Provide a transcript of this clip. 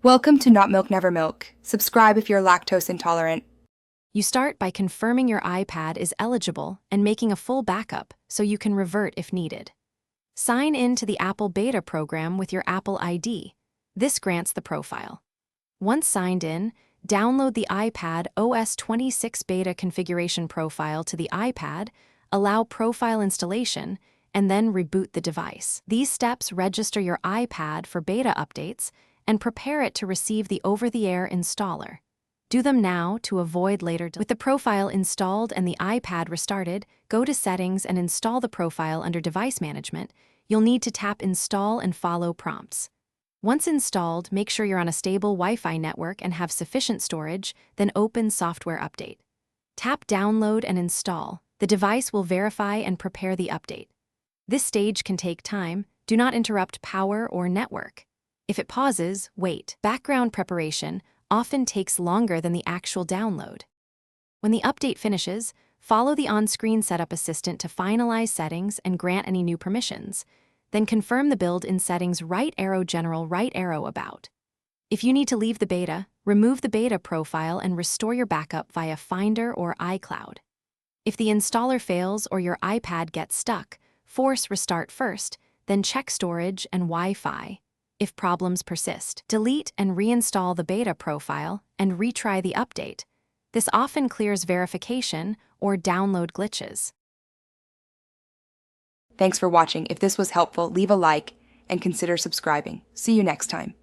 Welcome to Not Milk Never Milk. Subscribe if you're lactose intolerant. You start by confirming your iPad is eligible and making a full backup so you can revert if needed. Sign in to the Apple Beta program with your Apple ID. This grants the profile. Once signed in, download the iPad OS 26 Beta configuration profile to the iPad, allow profile installation, and then reboot the device. These steps register your iPad for beta updates and prepare it to receive the over-the-air installer. Do them now to avoid later delays. With the profile installed and the iPad restarted, go to Settings and install the profile under Device Management. You'll need to tap Install and follow prompts. Once installed, make sure you're on a stable Wi-Fi network and have sufficient storage, then open Software Update. Tap Download and Install. The device will verify and prepare the update. This stage can take time. Do not interrupt power or network. If it pauses, wait. Background preparation often takes longer than the actual download. When the update finishes, follow the on-screen setup assistant to finalize settings and grant any new permissions. Then confirm the build in Settings right arrow General right arrow About. If you need to leave the beta, remove the beta profile and restore your backup via Finder or iCloud. If the installer fails or your iPad gets stuck, force restart first, then check storage and Wi-Fi. If problems persist, delete and reinstall the beta profile and retry the update. This often clears verification or download glitches. Thanks for watching. If this was helpful, leave a like and consider subscribing. See you next time.